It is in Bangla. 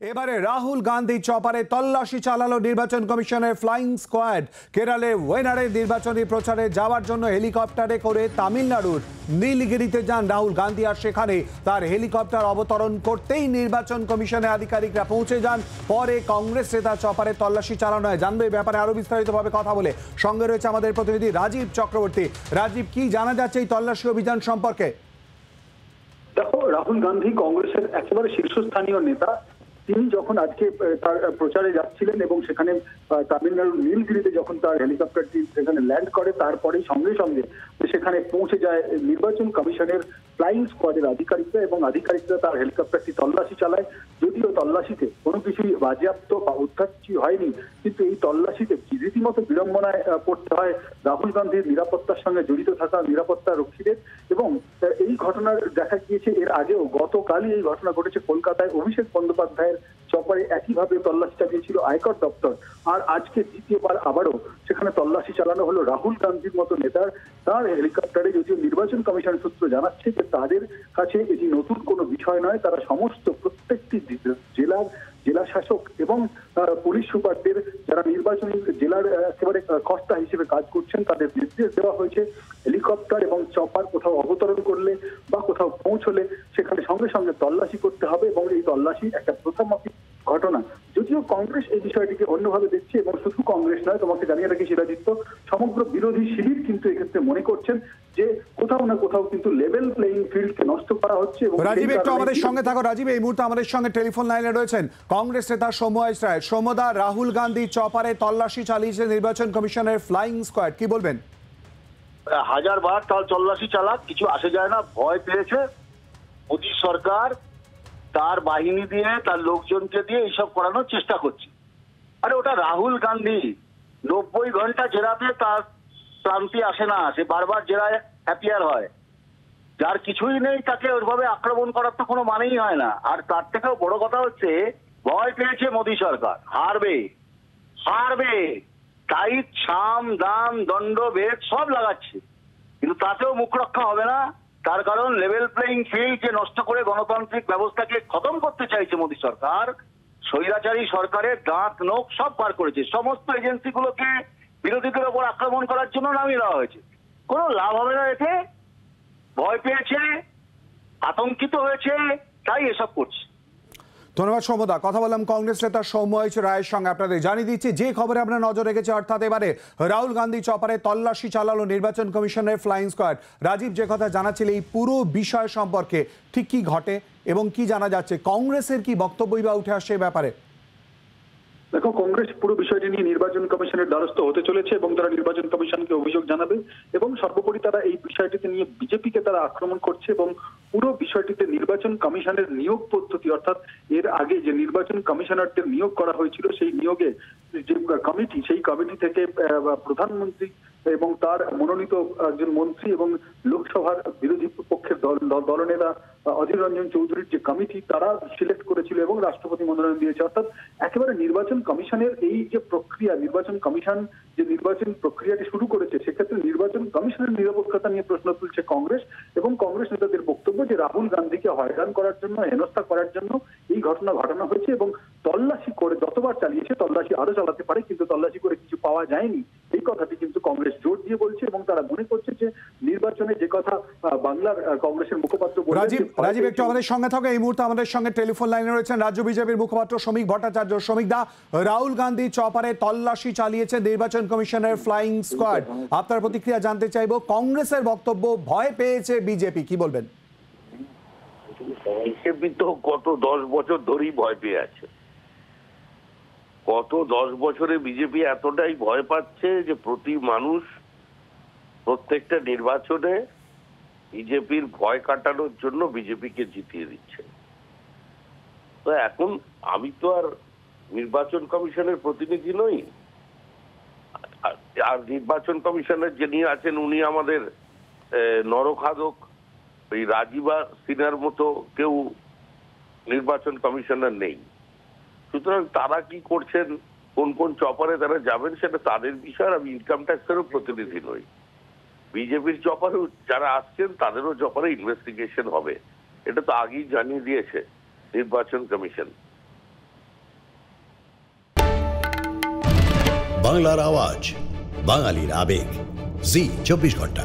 এবারে রাহুল গান্ধী চপারে তল্লাশি চালালো নির্বাচন কমিশনের ফ্লাইং স্কোয়াড। কেরলে ওয়েনারে নির্বাচনী প্রচারে যাওয়ার জন্য হেলিকপ্টারে করে তামিলনাড়ুর নীলগিরিতে যান রাহুল গান্ধী, আর সেখানে তার হেলিকপ্টার অবতরণ করতেই নির্বাচন কমিশনের আধিকারিকরা পৌঁছে যান। পরে কংগ্রেস নেতা চপারে তল্লাশি চালানো হয়। জানবে এই ব্যাপারে আরো বিস্তারিতভাবে কথা বলে সঙ্গে রয়েছে আমাদের প্রতিনিধি রাজীব চক্রবর্তী। রাজীব, কি জানা যাচ্ছে এই তল্লাশি অভিযান সম্পর্কে? দেখো, রাহুল গান্ধী কংগ্রেসের একেবারে শীর্ষস্থানীয় নেতা। তিনি যখন আজকে তার প্রচারে যাচ্ছিলেন এবং সেখানে তামিলনাড়ুর নীলগিরিতে যখন তার হেলিকপ্টারটি সেখানে ল্যান্ড করে, তারপরেই সঙ্গে সঙ্গে সেখানে পৌঁছে যায় নির্বাচন কমিশনের ফ্লাইং স্কোয়াডের আধিকারিকরা, এবং আধিকারিকরা তার হেলিকপ্টারটি তল্লাশি চালায়। যদিও তল্লাশিতে কোনো কিছুই বাজেয়াপ্ত বা উদ্ধার হয়নি, কিন্তু এই তল্লাশিতে রীতিমতো বিড়ম্বনায় পড়তে হয় রাহুল গান্ধীর নিরাপত্তার সঙ্গে জড়িত থাকা নিরাপত্তা রক্ষীদের। এবং এই ঘটনার দেখা গিয়েছে এর আগেও, গতকালই এই ঘটনা ঘটেছে কলকাতায়। অভিষেক বন্দ্যোপাধ্যায়ের চপারে একইভাবে তল্লাশি চালিয়েছিল আয়কর দপ্তর, আর আজকে দ্বিতীয়বার আবারও সেখানে তল্লাশি চালানো হলো রাহুল গান্ধীর মতো নেতার তার হেলিকপ্টারে। যদিও নির্বাচন কমিশন সূত্র জানাচ্ছে যে তাদের কাছে এটি নতুন কোনো বিষয় নয়। তারা সমস্ত প্রত্যেকটি জেলা শাসক এবং পুলিশ সুপারদের, যারা নির্বাচনী জেলার একেবারে কর্তা হিসেবে কাজ করছেন, তাদের নির্দেশ দেওয়া হয়েছে হেলিকপ্টার এবং চপার কোথাও অবতরণ করলে বা কোথাও পৌঁছলে সেখানে সঙ্গে সঙ্গে তল্লাশি করতে হবে। এবং এই তল্লাশি একটা প্রথমমাফিক ঘটনা। যদিও কংগ্রেস এই বিষয়টিকে অন্যভাবে দেখছে, এবং শুধু কংগ্রেস নয়, তোমাকে জানিয়ে রাখি শিলাজিৎ, সমগ্র বিরোধী শিবির কিন্তু এক্ষেত্রে মনে করছেন যে কোথাও না কোথাও কিন্তু লেভেল প্লেইং ফিল্ডকে নষ্ট করা হচ্ছে। এবং রাজীব, একটু আমাদের সঙ্গে থাকো। রাজীব, এই মুহূর্তে আমাদের সঙ্গে টেলিফোন লাইনে রয়েছেন কংগ্রেস নেতা সৌম্য রায়। সৌম্যদা, রাহুল গান্ধী চপারে তল্লাশি চালিয়েছে নির্বাচন কমিশনের ফ্লাইং স্কোয়াড, কি বলবেন? হাজারবার তার তল্লাশি চালাক, কিছু আসে যায় না। ভয় পেয়েছে মোদী সরকার, তার বাহিনী দিয়ে, তার লোকজনকে দিয়ে এইসব করানোর চেষ্টা করছে। আরে ওটা রাহুল গান্ধী, 90 ঘন্টা জেরাতে তার ক্লান্তি আসে না, সে বারবার জেরায় হ্যাপিয়ার হয়। যার কিছুই নেই তাকে ওইভাবে আক্রমণ করার তো কোনো মানেই হয় না। আর তার থেকেও বড় কথা হচ্ছে, ভয় পেয়েছে মোদী সরকার, হারবে। টাইট সাম দাম দণ্ড ভেদ সব লাগাচ্ছে, কিন্তু তাতেও মুখ রক্ষা হবে না। তার কারণ লেভেল প্লেইং ফিল্ড যে নষ্ট করে গণতান্ত্রিক ব্যবস্থাকে খতম করতে চাইছে মোদী সরকার, স্বৈরাচারী সরকারের দাঁত নোখ সব পার করেছে। সমস্ত এজেন্সিগুলোকে বিরোধীদের ওপর আক্রমণ করার জন্য নামিয়ে দেওয়া হয়েছে। কোনো লাভ হবে না এতে। ভয় পেয়েছে, আতঙ্কিত হয়েছে, তাই এসব করছে। ধন্যবাদ সৌম্যদা। কথা বললাম কংগ্রেস নেতা সৌম্য রায়ের সঙ্গে। আপনাদের জানিয়ে দিচ্ছি যে খবরে আমরা নজর রেখেছি, অর্থাৎ এবারে রাহুল গান্ধী চপারে তল্লাশি চালালো নির্বাচন কমিশনের ফ্লাইং স্কোয়াড। রাজীব, যে কথা জানাচ্ছিল এই পুরো বিষয় সম্পর্কে ঠিক কি ঘটে এবং কি জানা যাচ্ছে, কংগ্রেসের কি বক্তব্যই বা উঠে আসছে এই ব্যাপারে? দেখো, কংগ্রেস পুরো বিষয়টি নিয়ে নির্বাচন কমিশনের দ্বারস্থ হতে চলেছে এবং তারা নির্বাচন কমিশনকে অভিযোগ জানাবে। এবং সর্বোপরি তারা এই বিষয়টিতে নিয়ে বিজেপিকে তারা আক্রমণ করছে। এবং পুরো বিষয়টিতে নির্বাচন কমিশনের নিয়োগ পদ্ধতি, অর্থাৎ এর আগে যে নির্বাচন কমিশনারদের নিয়োগ করা হয়েছিল, সেই নিয়োগে যে কমিটি, সেই কমিটি থেকে প্রধানমন্ত্রী এবং তার মনোনীত একজন মন্ত্রী এবং লোকসভার বিরোধী পক্ষের দলনেতা অধীর রঞ্জন চৌধুরীর যে কমিটি, তারা সিলেক্ট করেছিল এবং রাষ্ট্রপতি মনোনয়ন দিয়েছে। অর্থাৎ একেবারে নির্বাচন কমিশনের এই যে প্রক্রিয়া, নির্বাচন কমিশন যে নির্বাচন প্রক্রিয়াটি শুরু করেছে, সেক্ষেত্রে নির্বাচন কমিশনের নিরপেক্ষতা নিয়ে প্রশ্ন তুলছে কংগ্রেস। এবং কংগ্রেস নেতাদের বক্তব্য যে রাহুল গান্ধীকে হয়রান করার জন্য, হেনস্থা করার জন্য এই ঘটনা ঘটানো হয়েছে। এবং তল্লাশি করে যতবার চালিয়েছে, তল্লাশি আরো চালাতে পারে, কিন্তু তল্লাশি করে কিছু পাওয়া যায়নি, এই কথাটি কিন্তু কংগ্রেস জোর দিয়ে বলছে। এবং তারা মনে করছে যে নির্বাচনে যে কথা বাংলার কংগ্রেসের মুখপাত্র রাজীব, একটু আমাদের সঙ্গে থাকো। এই মুহূর্তে আমাদের সঙ্গে টেলিফোন লাইনে রয়েছেন রাজ্য বিজেপির মুখপাত্র শ্রমিক ভট্টাচার্য। শ্রমিক দা, রাহুল গান্ধী চপারে তল্লাশি চালিয়েছে নির্বাচন কমিশনের ফ্লাইং স্কোয়াড, আপনার প্রতিক্রিয়া জানতে চাইবো। কংগ্রেসের বক্তব্য, ভয় পেয়েছে বিজেপি, কি বলবেন? বিজেপি তো গত 10 বছর ধরেই ভয় পেয়ে আছে। গত 10 বছরে বিজেপি এতটাই ভয় পাচ্ছে যে প্রতি মানুষ প্রত্যেকটা নির্বাচনে বিজেপির ভয় কাটানোর জন্য বিজেপিকে জিতিয়ে দিচ্ছে। তো এখন আমি তো আর নির্বাচন কমিশনের প্রতিনিধি নই, আর নির্বাচন কমিশনের যিনি আছেন উনি আমাদের নরখাদক, ওই রাজীবা সিনহার মতো কেউ নির্বাচন কমিশনার নেই। সুতরাং তারা কি করছেন, কোন কোন চপারে তারা যাবেন, সেটা তাদের বিষয়। আমি ইনকাম ট্যাক্সেরও প্রতিনিধি নই। বিজেপির চপারেও যারা আসছেন তাদেরও চপারে ইনভেস্টিগেশন হবে, এটা তো আগেই জানিয়ে দিয়েছে নির্বাচন কমিশন। বাংলার আওয়াজ, বাঙালির আবেগ, জি 24 ঘন্টা।